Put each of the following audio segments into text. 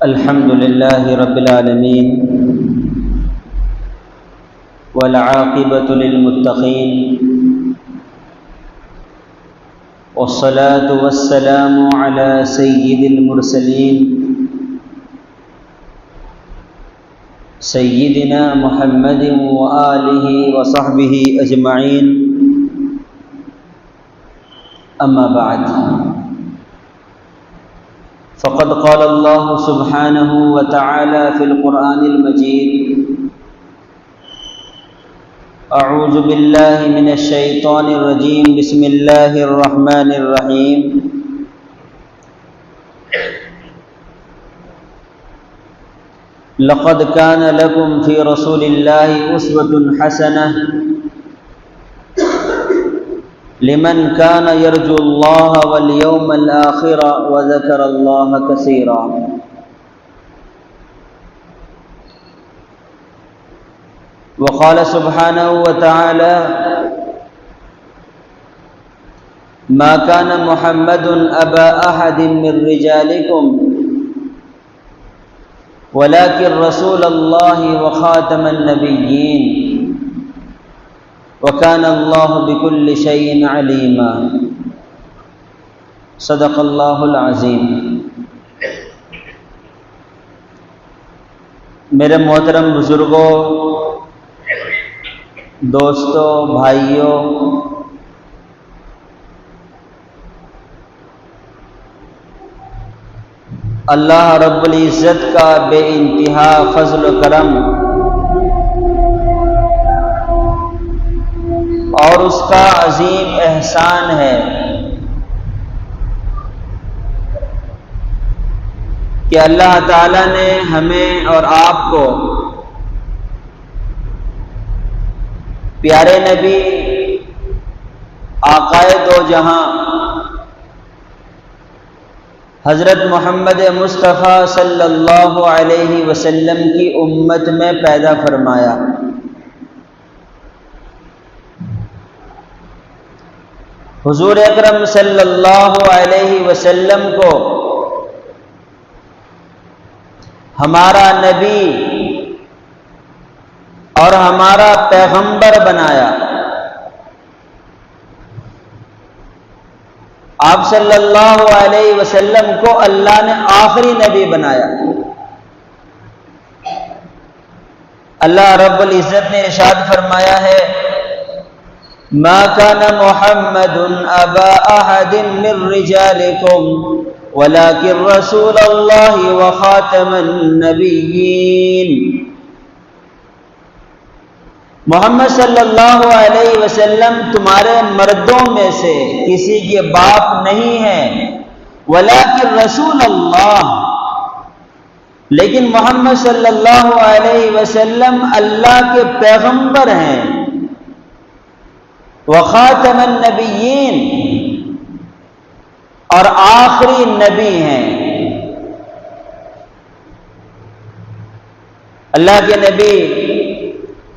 الحمد لله رب العالمين والعاقبة للمتقين والصلاة والسلام على سيد المرسلين سيدنا محمد وآله وصحبه أجمعين أما بعد فقد قال الله سبحانه وتعالى في القرآن المجيد أعوذ بالله من الشيطان الرجيم بسم الله الرحمن الرحيم لقد كان لكم في رسول الله أسوة حسنة لمن كان يرجو الله واليوم الآخر وذكر الله كثيرا وقال سبحانه وتعالى ما كان محمد أبا أحد من رجالكم ولكن رسول الله وخاتم النبيين وكان الله بكل شيء عليما صدق الله العظيم۔ میرے محترم بزرگوں، دوستوں، بھائیوں، اللہ رب العزت کا بے انتہا فضل و کرم اور اس کا عظیم احسان ہے کہ اللہ تعالیٰ نے ہمیں اور آپ کو پیارے نبی آقائے دو جہاں حضرت محمد مصطفیٰ صلی اللہ علیہ وسلم کی امت میں پیدا فرمایا۔ حضور اکرم صلی اللہ علیہ وسلم کو ہمارا نبی اور ہمارا پیغمبر بنایا۔ آپ صلی اللہ علیہ وسلم کو اللہ نے آخری نبی بنایا۔ اللہ رب العزت نے ارشاد فرمایا ہے ما كان محمد ابا احد من رجالكم ولكن رسول الله وخاتم النبيين۔ محمد صلی اللہ علیہ وسلم تمہارے مردوں میں سے کسی کے باپ نہیں ہے، ولیکن رسول اللہ، لیکن محمد صلی اللہ علیہ وسلم اللہ کے پیغمبر ہیں، وخاتم النبیین، اور آخری نبی ہیں۔ اللہ کے نبی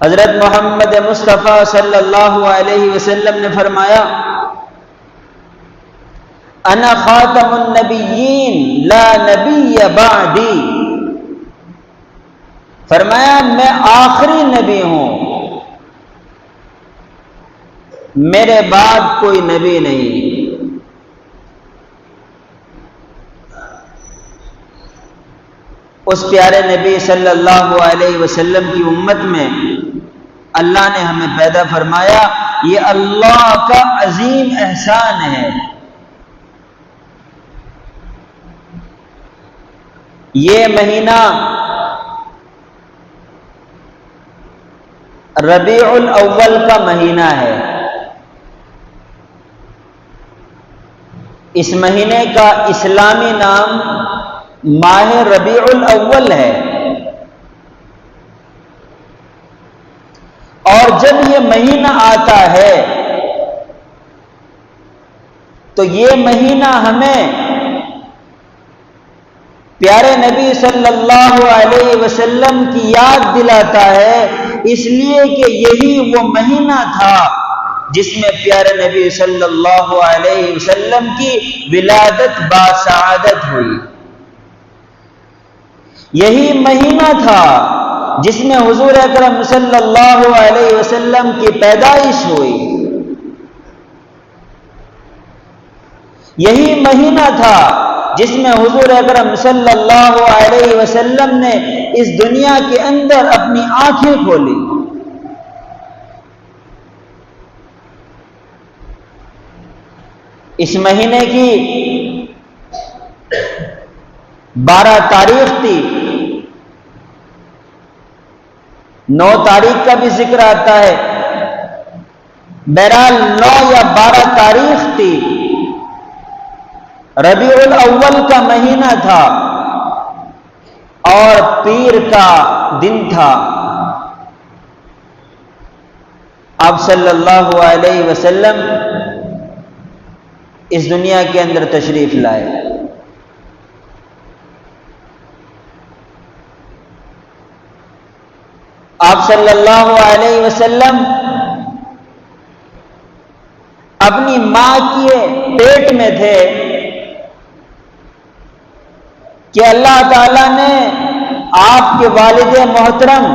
حضرت محمد مصطفیٰ صلی اللہ علیہ وسلم نے فرمایا انا خاتم النبیین لا نبی بعدی، فرمایا میں آخری نبی ہوں، میرے بعد کوئی نبی نہیں۔ اس پیارے نبی صلی اللہ علیہ وسلم کی امت میں اللہ نے ہمیں پیدا فرمایا، یہ اللہ کا عظیم احسان ہے۔ یہ مہینہ ربیع الاول کا مہینہ ہے۔ اس مہینے کا اسلامی نام ماہ ربیع الاول ہے، اور جب یہ مہینہ آتا ہے تو یہ مہینہ ہمیں پیارے نبی صلی اللہ علیہ وسلم کی یاد دلاتا ہے، اس لیے کہ یہی وہ مہینہ تھا جس میں پیارے نبی صلی اللہ علیہ وسلم کی ولادت باسعادت ہوئی۔ یہی مہینہ تھا جس میں حضور اکرم صلی اللہ علیہ وسلم کی پیدائش ہوئی. یہی مہینہ تھا جس میں حضور اکرم صلی اللہ علیہ وسلم نے اس دنیا کے اندر اپنی آنکھیں کھولی. اس مہینے کی 12 تاریخ تھی. 9 تاریخ کا بھی ذکر آتا ہے. بہرحال 9 یا 12 تاریخ تھی. ربیع الاول کا مہینہ تھا اور پیر کا دن تھا. آپ صلی اللہ علیہ وسلم اس دنیا کے اندر تشریف لائے. آپ صلی اللہ علیہ وسلم اپنی ماں کے پیٹ میں تھے کہ اللہ تعالیٰ نے آپ کے والد محترم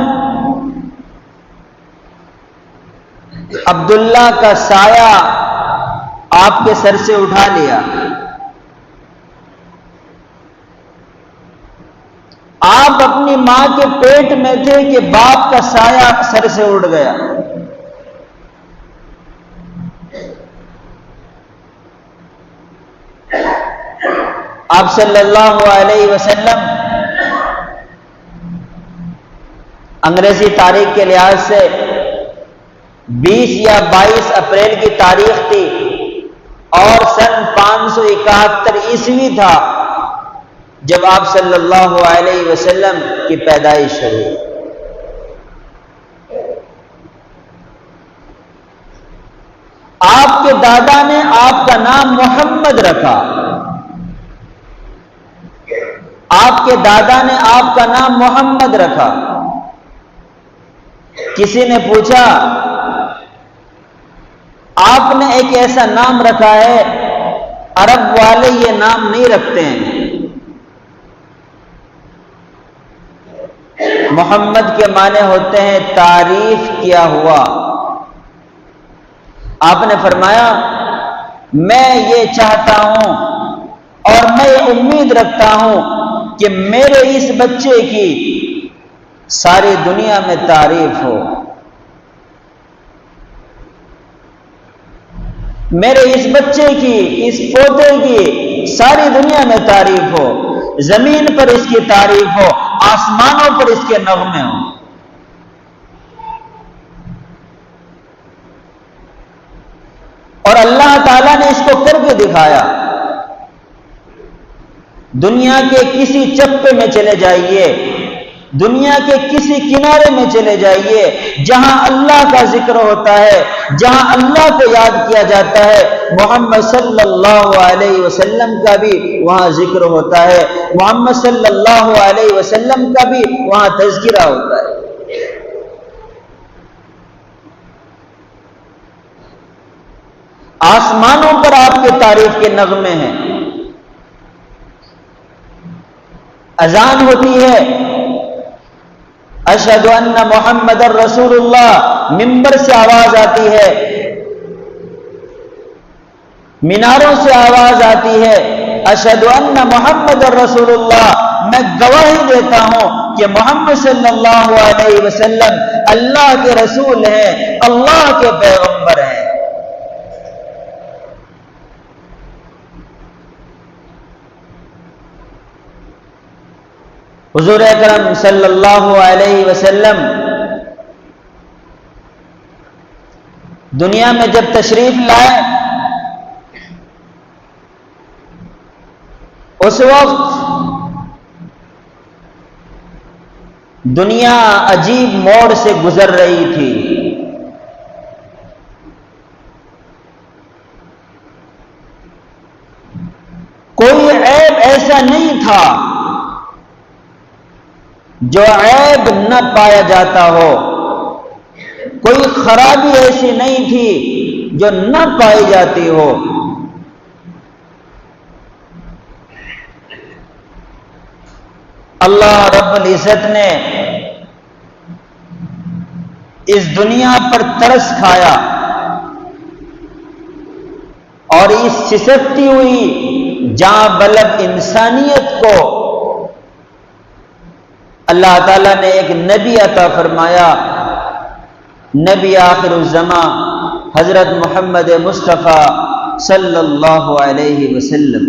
عبداللہ کا سایہ آپ کے سر سے اٹھا لیا. آپ اپنی ماں کے پیٹ میں تھے کہ باپ کا سایہ سر سے اڑ گیا. آپ صلی اللہ علیہ وسلم انگریزی تاریخ کے لحاظ سے 20 یا 22 اپریل کی تاریخ تھی اور سن 571 عیسوی تھا جب آپ صلی اللہ علیہ وسلم کی پیدائش ہوئی. آپ کے دادا نے آپ کا نام محمد رکھا. آپ کے دادا نے آپ کا نام محمد رکھا. کسی نے پوچھا آپ نے ایک ایسا نام رکھا ہے عرب والے یہ نام نہیں رکھتے ہیں. محمد کے معنی ہوتے ہیں تعریف کیا ہوا. آپ نے فرمایا میں یہ چاہتا ہوں اور میں یہ امید رکھتا ہوں کہ میرے اس بچے کی ساری دنیا میں تعریف ہو. میرے اس بچے کی، اس پوتے کی ساری دنیا میں تعریف ہو. زمین پر اس کی تعریف ہو، آسمانوں پر اس کے نغمے ہوں. اور اللہ تعالیٰ نے اس کو کر کے دکھایا. دنیا کے کسی چپے میں چلے جائیے، دنیا کے کسی کنارے میں چلے جائیے، جہاں اللہ کا ذکر ہوتا ہے، جہاں اللہ کو یاد کیا جاتا ہے، محمد صلی اللہ علیہ وسلم کا بھی وہاں ذکر ہوتا ہے، محمد صلی اللہ علیہ وسلم کا بھی وہاں تذکرہ ہوتا ہے. آسمانوں پر آپ کے تعریف کے نغمے ہیں. اذان ہوتی ہے، اشہد ان محمد رسول اللہ، ممبر سے آواز آتی ہے، میناروں سے آواز آتی ہے، اشہد ان محمد رسول اللہ، میں گواہی دیتا ہوں کہ محمد صلی اللہ علیہ وسلم اللہ کے رسول ہیں، اللہ کے پیغمبر ہیں. حضور اکرم صلی اللہ علیہ وسلم دنیا میں جب تشریف لائے اس وقت دنیا عجیب موڑ سے گزر رہی تھی. کوئی عیب ایسا نہیں تھا جو عیب نہ پایا جاتا ہو، کوئی خرابی ایسی نہیں تھی جو نہ پائی جاتی ہو. اللہ رب العزت نے اس دنیا پر ترس کھایا اور اس سسکتی ہوئی جاں بلد انسانیت کو اللہ تعالیٰ نے ایک نبی عطا فرمایا، نبی آخر الزمان حضرت محمد مصطفیٰ صلی اللہ علیہ وسلم۔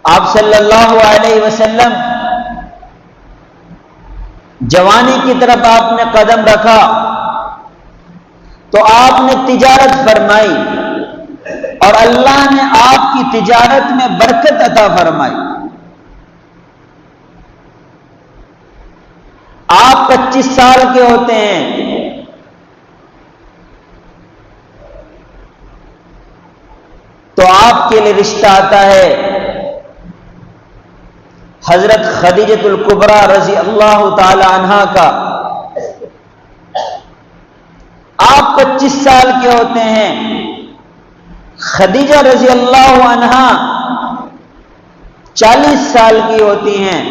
آپ صلی اللہ علیہ وسلم جوانی کی طرف آپ نے قدم رکھا تو آپ نے تجارت فرمائی اور اللہ نے آپ کی تجارت میں برکت عطا فرمائی۔ آپ 25 سال کے ہوتے ہیں تو آپ کے لیے رشتہ آتا ہے حضرت خدیجۃ الکبریٰ رضی اللہ تعالی عنہا کا۔ آپ 25 سال کے ہوتے ہیں، خدیجہ رضی اللہ عنہا 40 سال کی ہوتی ہیں۔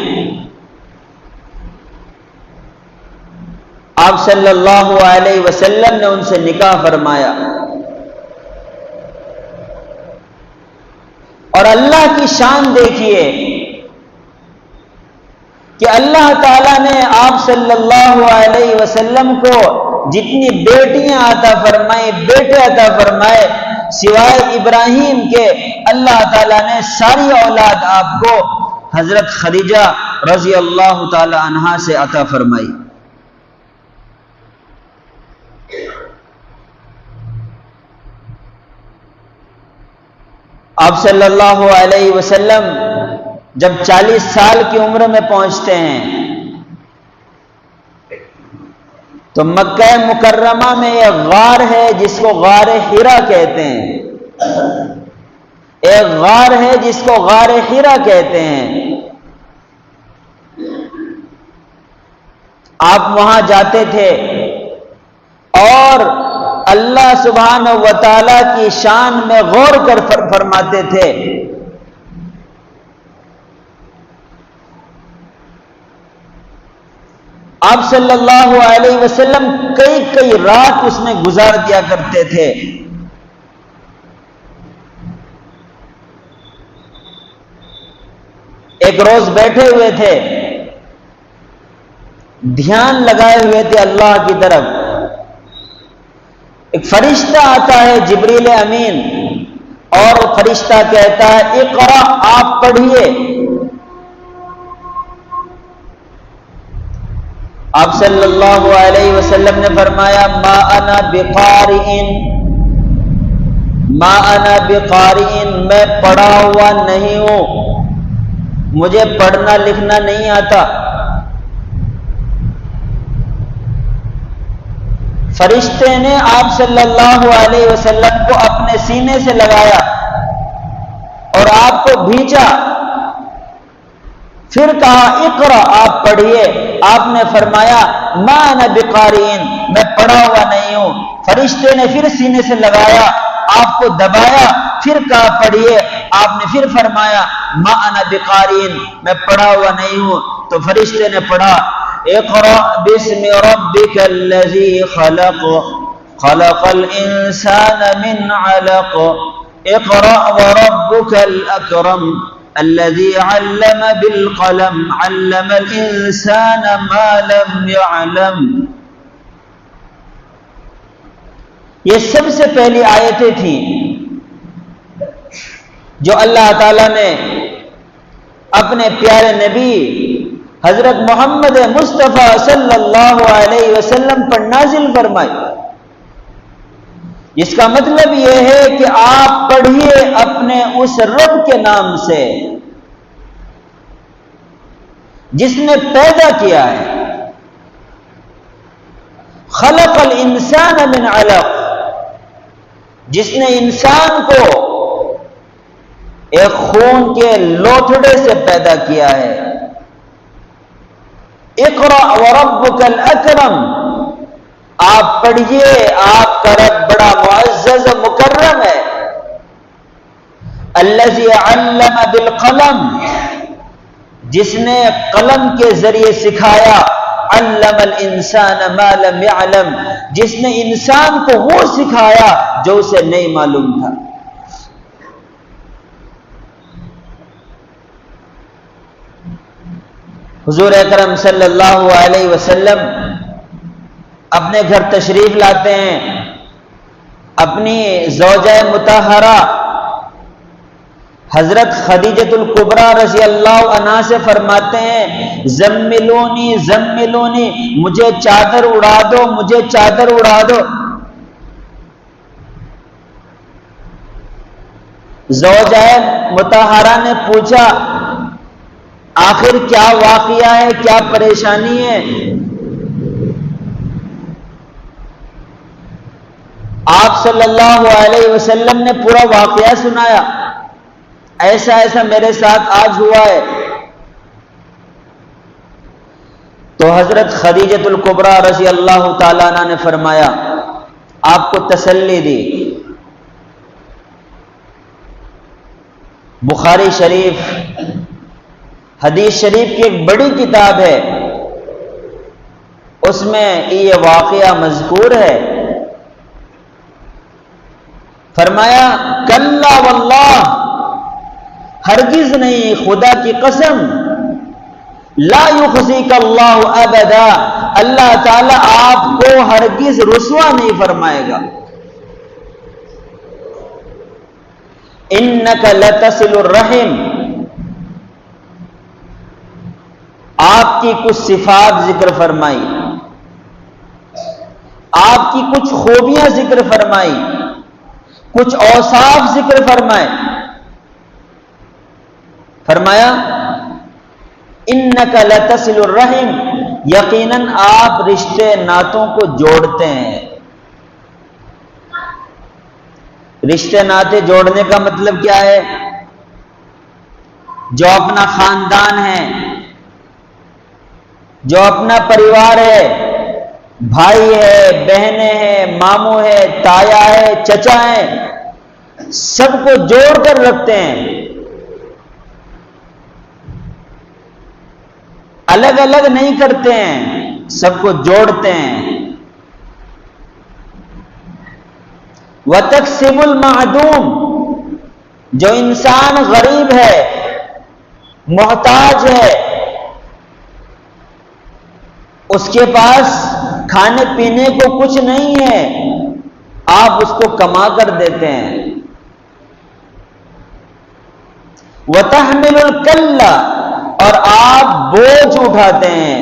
آپ صلی اللہ علیہ وسلم نے ان سے نکاح فرمایا اور اللہ کی شان دیکھیے کہ اللہ تعالیٰ نے آپ صلی اللہ علیہ وسلم کو جتنی بیٹیاں عطا فرمائے، بیٹے عطا فرمائے، سوائے ابراہیم کے اللہ تعالیٰ نے ساری اولاد آپ کو حضرت خدیجہ رضی اللہ تعالی عنہا سے عطا فرمائی۔ آپ صلی اللہ علیہ وسلم جب 40 سال کی عمر میں پہنچتے ہیں تو مکہ مکرمہ میں ایک غار ہے جس کو غار حرا کہتے ہیں، ایک غار ہے جس کو غار حرا کہتے ہیں۔ آپ وہاں جاتے تھے اور اللہ سبحانہ و تعالی کی شان میں غور کر فرماتے تھے۔ آپ صلی اللہ علیہ وسلم کئی رات اس میں گزار دیا کرتے تھے۔ ایک روز بیٹھے ہوئے تھے، دھیان لگائے ہوئے تھے اللہ کی طرف، ایک فرشتہ آتا ہے جبریل امین اور فرشتہ کہتا ہے اقرا، آپ پڑھیے۔ آپ صلی اللہ علیہ وسلم نے فرمایا ما انا بقارئ، ما انا بقارئ، میں پڑھا ہوا نہیں ہوں، مجھے پڑھنا لکھنا نہیں آتا۔ فرشتے نے آپ صلی اللہ علیہ وسلم کو اپنے سینے سے لگایا اور آپ کو بھیجا، پھر کہا اقرا، آپ پڑھیے۔ آپ نے فرمایا ما انا بقارئ، میں پڑھا ہوا نہیں ہوں۔ فرشتے نے پھر سینے سے لگایا، آپ کو دبایا، پھر کہا پڑھیے۔ آپ نے پھر فرمایا ما انا بقارئ، میں پڑھا ہوا نہیں ہوں۔ تو فرشتے نے پڑھا اقرا بسم ربک الذی خلق، خلق الانسان من علق، اقرا وربک الاکرم الذي علم بالقلم علم الانسان ما لم يعلم۔ یہ سب سے پہلی آیتیں تھیں جو اللہ تعالی نے اپنے پیارے نبی حضرت محمد مصطفیٰ صلی اللہ علیہ وسلم پر نازل فرمائی۔ اس کا مطلب یہ ہے کہ آپ پڑھیے اپنے اس رب کے نام سے جس نے پیدا کیا ہے۔ خلق الانسان من علق، جس نے انسان کو ایک خون کے لوتھڑے سے پیدا کیا ہے۔ اقرا وربک الاکرم، آپ پڑھیے، آپ کا رب بڑا معزز و مکرم ہے۔ الذی علم بالقلم، جس نے قلم کے ذریعے سکھایا، علم الانسان ما لم يعلم، جس نے انسان کو وہ سکھایا جو اسے نہیں معلوم تھا۔ حضور اکرم صلی اللہ علیہ وسلم اپنے گھر تشریف لاتے ہیں، اپنی زوجہ مطہرہ حضرت خدیجۃ الکبریٰ رضی اللہ عنہا سے فرماتے ہیں، زملونی زملونی، مجھے چادر اڑا دو، مجھے چادر اڑا دو۔ زوجہ مطہرہ نے پوچھا، آخر کیا واقعہ ہے، کیا پریشانی ہے؟ آپ صلی اللہ علیہ وسلم نے پورا واقعہ سنایا، ایسا ایسا میرے ساتھ آج ہوا ہے۔ تو حضرت خدیجۃ الکبریٰ رضی اللہ تعالیٰ عنہ نے فرمایا، آپ کو تسلی دی۔ بخاری شریف حدیث شریف کی ایک بڑی کتاب ہے، اس میں یہ واقعہ مذکور ہے۔ فرمایا، کلا واللہ، ہرگز نہیں، خدا کی قسم، لا یخزیک اللہ ابدا، اللہ تعالی آپ کو ہرگز رسوا نہیں فرمائے گا۔ انک لتصل الرحم، آپ کی کچھ صفات ذکر فرمائی، آپ کی کچھ خوبیاں ذکر فرمائی، کچھ اوصاف ذکر فرمائے۔ فرمایا، انک لتصل الرحم، یقیناً آپ رشتے ناتوں کو جوڑتے ہیں۔ رشتے ناتے جوڑنے کا مطلب کیا ہے؟ جو اپنا خاندان ہے، جو اپنا پریوار ہے، بھائی ہے، بہنیں ہیں، ماموں ہے، تایا ہے، چچا ہے، سب کو جوڑ کر رکھتے ہیں، الگ الگ نہیں کرتے ہیں، سب کو جوڑتے ہیں۔ وَتَكْسِبُ الْمَعْدُومِ، جو انسان غریب ہے، محتاج ہے، اس کے پاس کھانے پینے کو کچھ نہیں ہے، آپ اس کو کما کر دیتے ہیں۔ وَتَحْمِلُ الْكَلَّ، اور آپ بوجھ اٹھاتے ہیں،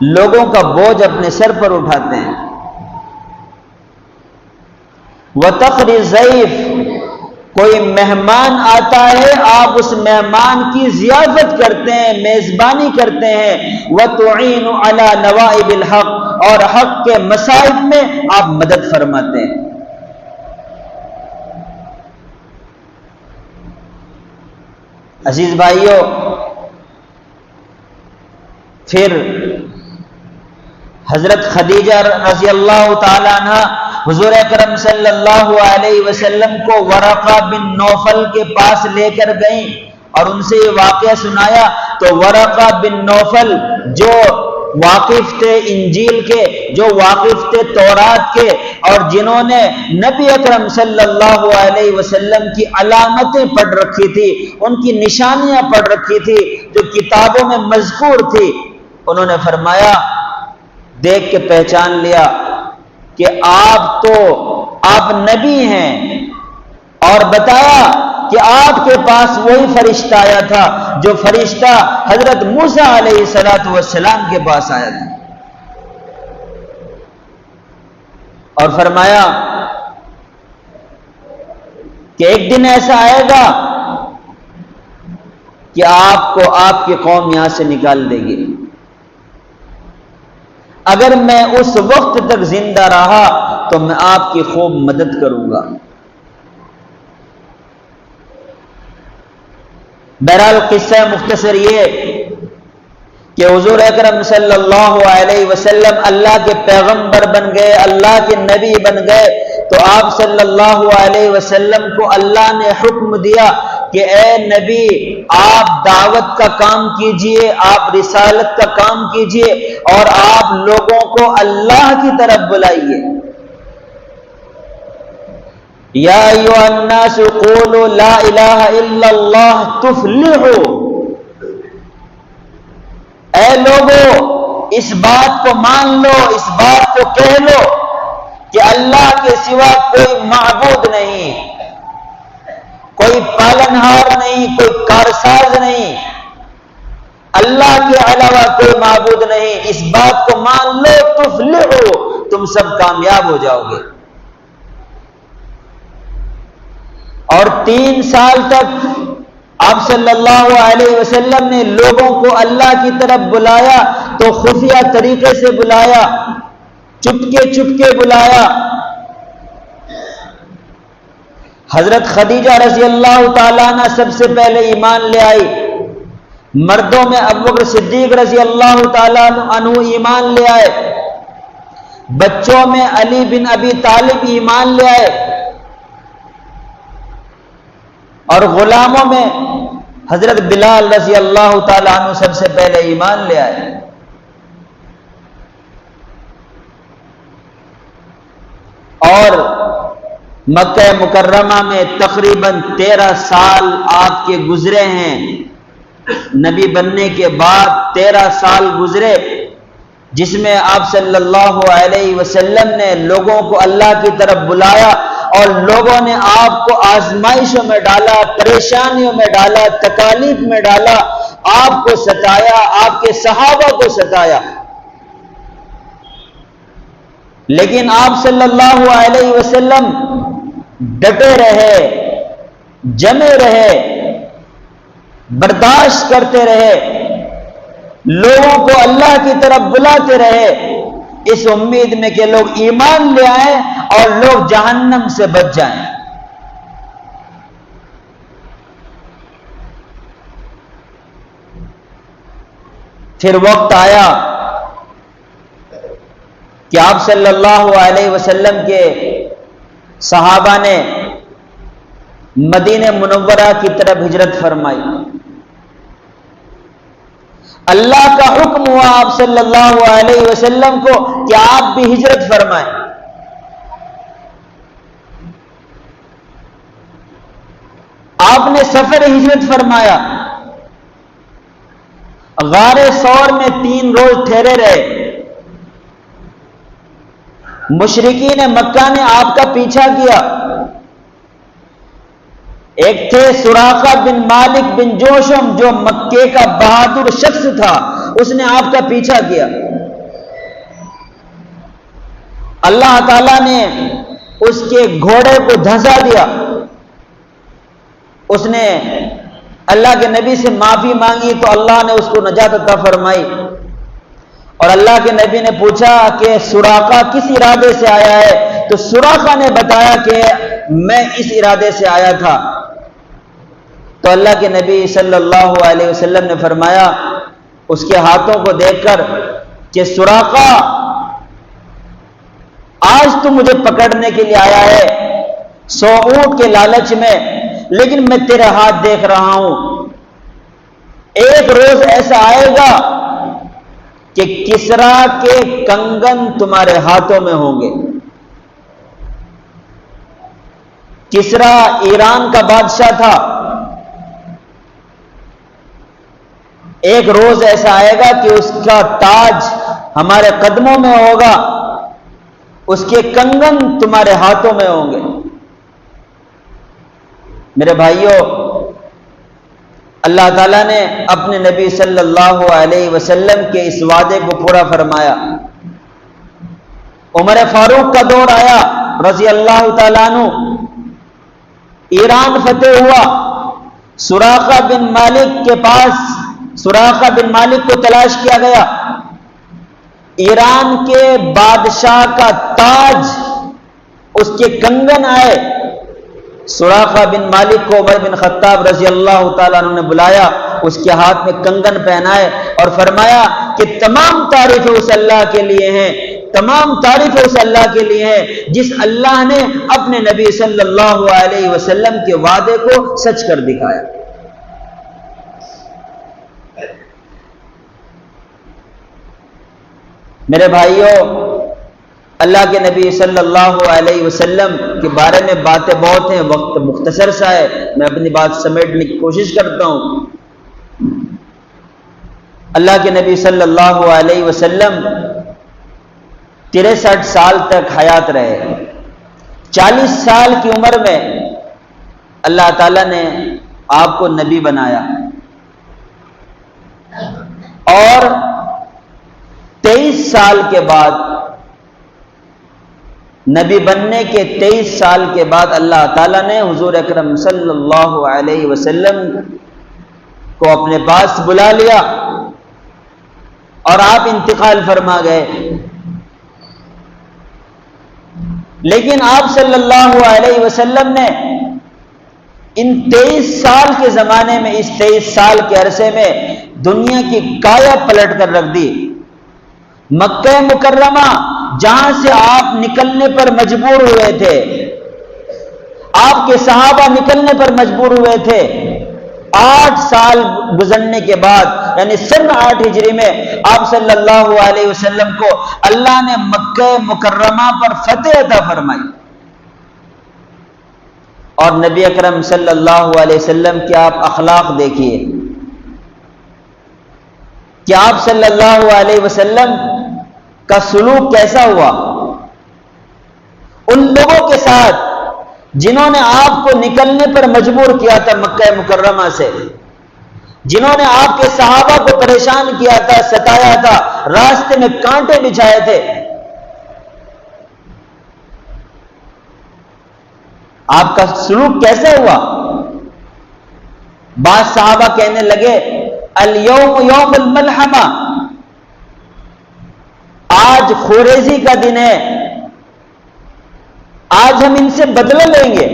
لوگوں کا بوجھ اپنے سر پر اٹھاتے ہیں۔ وَتَقْرِي الضَّيْفَ، کوئی مہمان آتا ہے، آپ اس مہمان کی ضیافت کرتے ہیں، میزبانی کرتے ہیں۔ وَتُعِينُ عَلَى نَوَائِبِ الْحَقِّ، اور حق کے مصائب میں آپ مدد فرماتے ہیں۔ عزیز بھائیو، پھر حضرت خدیجہ رضی اللہ تعالی عنہ حضور اکرم صلی اللہ علیہ وسلم کو ورقہ بن نوفل کے پاس لے کر گئیں اور ان سے یہ واقعہ سنایا۔ تو ورقہ بن نوفل جو واقف تھے انجیل کے، جو واقف تھے تورات کے، اور جنہوں نے نبی اکرم صلی اللہ علیہ وسلم کی علامتیں پڑھ رکھی تھی، ان کی نشانیاں پڑھ رکھی تھی جو کتابوں میں مذکور تھی، انہوں نے فرمایا، دیکھ کے پہچان لیا کہ آپ نبی ہیں، اور بتایا کہ آپ کے پاس وہی فرشتہ آیا تھا جو فرشتہ حضرت موسیٰ علیہ السلام کے پاس آیا تھا، اور فرمایا کہ ایک دن ایسا آئے گا کہ آپ کو آپ کی قوم یہاں سے نکال دے گی، اگر میں اس وقت تک زندہ رہا تو میں آپ کی خوب مدد کروں گا۔ بہرحال قصہ مختصر یہ کہ حضور اکرم صلی اللہ علیہ وسلم اللہ کے پیغمبر بن گئے، اللہ کے نبی بن گئے، تو آپ صلی اللہ علیہ وسلم کو اللہ نے حکم دیا کہ اے نبی آپ دعوت کا کام کیجئے، آپ رسالت کا کام کیجئے اور آپ لوگوں کو اللہ کی طرف بلائیے۔ یا ایھا الناس قولوا لا الہ الا اللہ تفلحوا، اے لوگو اس بات کو مان لو، اس بات کو کہہ لو کہ اللہ کے سوا کوئی معبود نہیں، کوئی پالنہار نہیں، کوئی کارساز نہیں، اللہ کے علاوہ کوئی معبود نہیں، اس بات کو مان لو تفلحوا، تم سب کامیاب ہو جاؤ گے۔ اور 3 سال تک آپ صلی اللہ علیہ وسلم نے لوگوں کو اللہ کی طرف بلایا تو خفیہ طریقے سے بلایا، چپکے چپکے بلایا۔ حضرت خدیجہ رضی اللہ تعالیٰ عنہ سب سے پہلے ایمان لے آئی، مردوں میں ابوبکر صدیق رضی اللہ تعالیٰ عنہ ایمان لے آئے، بچوں میں علی بن ابی طالب ایمان لے آئے، اور غلاموں میں حضرت بلال رضی اللہ تعالیٰ عنہ سب سے پہلے ایمان لے آئے۔ اور مکہ مکرمہ میں تقریباً 13 سال آپ کے گزرے ہیں، نبی بننے کے بعد 13 سال گزرے، جس میں آپ صلی اللہ علیہ وسلم نے لوگوں کو اللہ کی طرف بلایا اور لوگوں نے آپ کو آزمائشوں میں ڈالا، پریشانیوں میں ڈالا، تکالیف میں ڈالا، آپ کو ستایا، آپ کے صحابہ کو ستایا، لیکن آپ صلی اللہ علیہ وسلم ڈٹے رہے، جمے رہے، برداشت کرتے رہے، لوگوں کو اللہ کی طرف بلاتے رہے، اس امید میں کہ لوگ ایمان لے آئیں اور لوگ جہنم سے بچ جائیں۔ پھر وقت آیا کہ آپ صلی اللہ علیہ وسلم کے صحابہ نے مدینہ منورہ کی طرف ہجرت فرمائی۔ اللہ کا حکم ہوا آپ صلی اللہ علیہ وسلم کو کہ آپ بھی ہجرت فرمائیں۔ آپ نے سفر ہجرت فرمایا، غار ثور میں 3 روز ٹھہرے رہے۔ مشرکین مکہ نے آپ کا پیچھا کیا، ایک تھے سراقہ بن مالک بن جوشم جو مکے کا بہادر شخص تھا، اس نے آپ کا پیچھا کیا۔ اللہ تعالیٰ نے اس کے گھوڑے کو دھنسا دیا، اس نے اللہ کے نبی سے معافی مانگی تو اللہ نے اس کو نجات عطا فرمائی، اور اللہ کے نبی نے پوچھا کہ سراقہ کس ارادے سے آیا ہے، تو سراقہ نے بتایا کہ میں اس ارادے سے آیا تھا۔ تو اللہ کے نبی صلی اللہ علیہ وسلم نے فرمایا اس کے ہاتھوں کو دیکھ کر کہ سراقہ آج تو مجھے پکڑنے کے لیے آیا ہے 100 اونٹ کے لالچ میں، لیکن میں تیرے ہاتھ دیکھ رہا ہوں، ایک روز ایسا آئے گا کہ کسرا کے کنگن تمہارے ہاتھوں میں ہوں گے۔ کسرا ایران کا بادشاہ تھا، ایک روز ایسا آئے گا کہ اس کا تاج ہمارے قدموں میں ہوگا، اس کے کنگن تمہارے ہاتھوں میں ہوں گے۔ میرے بھائیوں، اللہ تعالیٰ نے اپنے نبی صلی اللہ علیہ وسلم کے اس وعدے کو پورا فرمایا۔ عمر فاروق کا دور آیا رضی اللہ تعالیٰ عنہ، ایران فتح ہوا، سراقہ بن مالک کے پاس سراقہ بن مالک کو تلاش کیا گیا، ایران کے بادشاہ کا تاج، اس کے کنگن آئے۔ سراقہ بن مالک کو عمر بن خطاب رضی اللہ تعالیٰ عنہ نے بلایا، اس کے ہاتھ میں کنگن پہنائے اور فرمایا کہ تمام تعریفیں اس اللہ کے لیے ہیں تمام تعریفیں اس اللہ کے لیے ہیں جس اللہ نے اپنے نبی صلی اللہ علیہ وسلم کے وعدے کو سچ کر دکھایا۔ میرے بھائیوں، اللہ کے نبی صلی اللہ علیہ وسلم کے بارے میں باتیں بہت ہیں، وقت مختصر سا ہے، میں اپنی بات سمیٹنے کی کوشش کرتا ہوں۔ اللہ کے نبی صلی اللہ علیہ وسلم 63 سال تک حیات رہے۔ 40 سال کی عمر میں اللہ تعالیٰ نے آپ کو نبی بنایا، اور 23 سال کے بعد، نبی بننے کے 23 سال کے بعد اللہ تعالیٰ نے حضور اکرم صلی اللہ علیہ وسلم کو اپنے پاس بلا لیا اور آپ انتقال فرما گئے۔ لیکن آپ صلی اللہ علیہ وسلم نے ان 23 سال کے زمانے میں، اس 23 سال کے عرصے میں دنیا کی کایا پلٹ کر رکھ دی۔ مکہ مکرمہ جہاں سے آپ نکلنے پر مجبور ہوئے تھے، آپ کے صحابہ نکلنے پر مجبور ہوئے تھے، 8 سال گزرنے کے بعد یعنی سن 8 ہجری میں آپ صلی اللہ علیہ وسلم کو اللہ نے مکہ مکرمہ پر فتح عطا فرمائی۔ اور نبی اکرم صلی اللہ علیہ وسلم کے آپ اخلاق دیکھیے کہ آپ صلی اللہ علیہ وسلم کا سلوک کیسا ہوا ان لوگوں کے ساتھ جنہوں نے آپ کو نکلنے پر مجبور کیا تھا مکہ مکرمہ سے، جنہوں نے آپ کے صحابہ کو پریشان کیا تھا، ستایا تھا، راستے میں کانٹے بچھائے تھے۔ آپ کا سلوک کیسا ہوا؟ بعض صحابہ کہنے لگے الیوم یوم الملحمہ، آج خوریزی کا دن ہے، آج ہم ان سے بدلہ لیں گے۔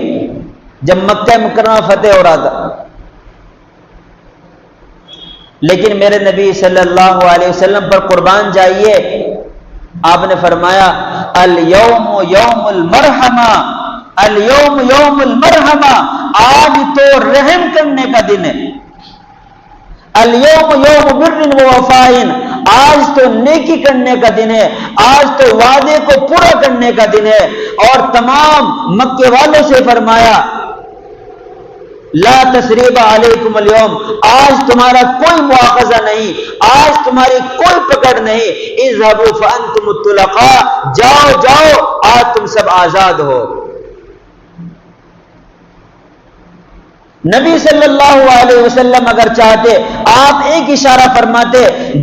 جب مکہ مکرمہ فتح ہو رہا تھا، لیکن میرے نبی صلی اللہ علیہ وسلم پر قربان جائیے، آپ نے فرمایا الیوم یوم المرحمہ، الیوم یوم المرحمہ، آج تو رحم کرنے کا دن ہے، الیوم یوم بر و وفاء، آج تو نیکی کرنے کا دن ہے، آج تو وعدے کو پورا کرنے کا دن ہے۔ اور تمام مکے والوں سے فرمایا لا تثریب علیکم اليوم، آج تمہارا کوئی مواخذہ نہیں، آج تمہاری کوئی پکڑ نہیں، اذهبوا فانتم الطلقاء، جاؤ جاؤ آج تم سب آزاد ہو۔ نبی صلی اللہ علیہ وسلم اگر چاہتے، آپ ایک اشارہ فرماتے،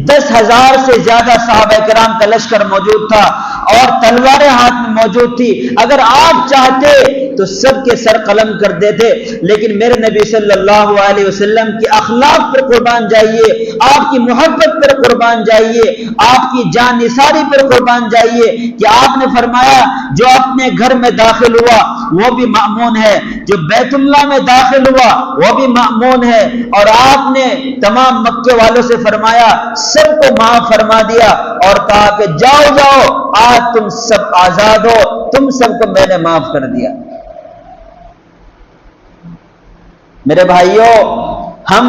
10,000 سے زیادہ صحابہ کرام کا لشکر موجود تھا اور تلواریں ہاتھ میں موجود تھی، اگر آپ چاہتے تو سب کے سر قلم کر دیتے، لیکن میرے نبی صلی اللہ علیہ وسلم کی اخلاق پر قربان جائیے، آپ کی محبت پر قربان جائیے، آپ کی جان نثاری پر قربان جائیے کہ آپ نے فرمایا جو اپنے گھر میں داخل ہوا وہ بھی مأمون ہے، جو بیت اللہ میں داخل ہوا وہ بھی مأمون ہے، اور آپ نے تمام مکے والوں سے فرمایا، سب کو معاف فرما دیا اور کہا کہ جاؤ جاؤ آج تم سب آزاد ہو، تم سب کو میں نے معاف کر دیا۔ میرے بھائیوں، ہم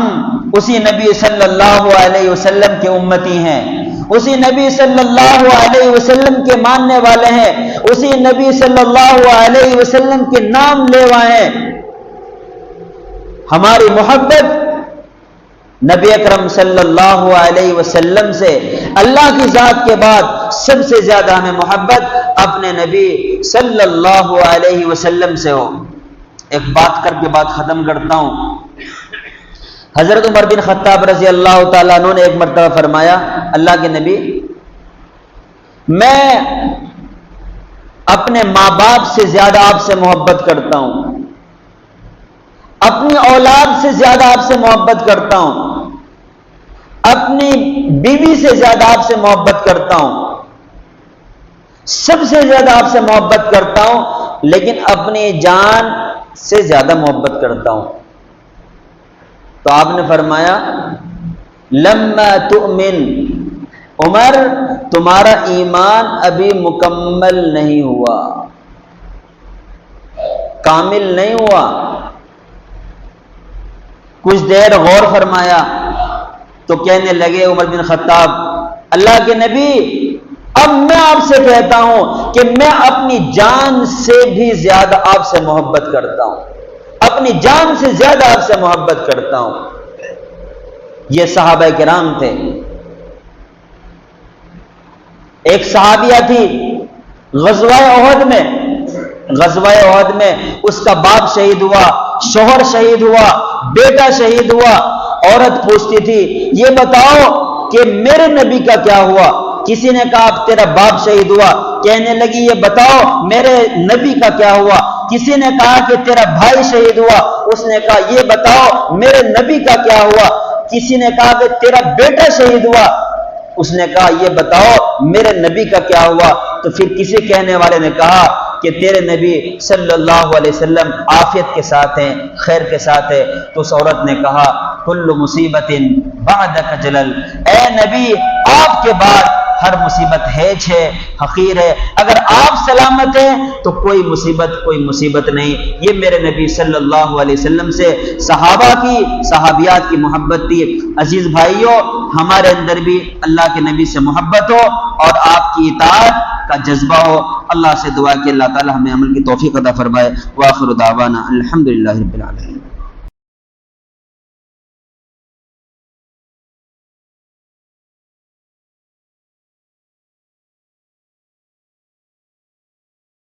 اسی نبی صلی اللہ علیہ وسلم کے امتی ہیں، اسی نبی صلی اللہ علیہ وسلم کے ماننے والے ہیں، اسی نبی صلی اللہ علیہ وسلم کے نام لیوا ہیں۔ ہماری محبت نبی اکرم صلی اللہ علیہ وسلم سے، اللہ کی ذات کے بعد سب سے زیادہ ہمیں محبت اپنے نبی صلی اللہ علیہ وسلم سے ہو۔ ایک بات کر کے بات ختم کرتا ہوں۔ حضرت عمر بن خطاب رضی اللہ تعالیٰ عنہ نے ایک مرتبہ فرمایا، اللہ کے نبی، میں اپنے ماں باپ سے زیادہ آپ سے محبت کرتا ہوں، اپنی اولاد سے زیادہ آپ سے محبت کرتا ہوں، اپنی بیوی سے زیادہ آپ سے محبت کرتا ہوں، سب سے زیادہ آپ سے محبت کرتا ہوں، لیکن اپنی جان سے زیادہ محبت کرتا ہوں۔ تو آپ نے فرمایا لما تؤمن عمر تمہارا ایمان ابھی مکمل نہیں ہوا، کامل نہیں ہوا۔ کچھ دیر غور فرمایا تو کہنے لگے عمر بن خطاب، اللہ کے نبی اب میں آپ سے کہتا ہوں کہ میں اپنی جان سے بھی زیادہ آپ سے محبت کرتا ہوں، اپنی جان سے زیادہ آپ سے محبت کرتا ہوں۔ یہ صحابہ کرام تھے۔ ایک صحابیہ تھی غزوہ احد میں اس کا باپ شہید ہوا، شوہر شہید ہوا، بیٹا شہید ہوا۔ عورت پوچھتی تھی یہ بتاؤ کہ میرے نبی کا کیا ہوا؟ کسی نے کہا اب تیرا باپ شہید ہوا، کہنے لگی یہ بتاؤ میرے نبی کا کیا ہوا؟ کسی نے کہا کہ تیرا بھائی شہید ہوا، اس نے کہا یہ بتاؤ میرے نبی کا کیا ہوا؟ کسی نے کہا کہ تیرا بیٹا شہید ہوا، اس نے کہا یہ بتاؤ میرے نبی کا کیا ہوا؟ تو پھر کسی کہنے والے نے کہا کہ تیرے نبی صلی اللہ علیہ وسلم عافیت کے ساتھ ہیں، خیر کے ساتھ ہے۔ تو اس عورت نے کہا کل مصیبت بعدک جلل، اے نبی آپ کے بعد ہر مصیبت ہیچ ہے، حقیر ہے، اگر آپ سلامت ہیں تو کوئی مصیبت نہیں۔ یہ میرے نبی صلی اللہ علیہ وسلم سے صحابہ کی، صحابیات کی محبت تھی۔ عزیز بھائیوں، ہمارے اندر بھی اللہ کے نبی سے محبت ہو اور آپ کی اطاعت کا جذبہ ہو۔ اللہ سے دعا کہ اللہ تعالی ہمیں عمل کی توفیق عطا فرمائے۔ وآخر دعوانا الحمدللہ رب العالمین۔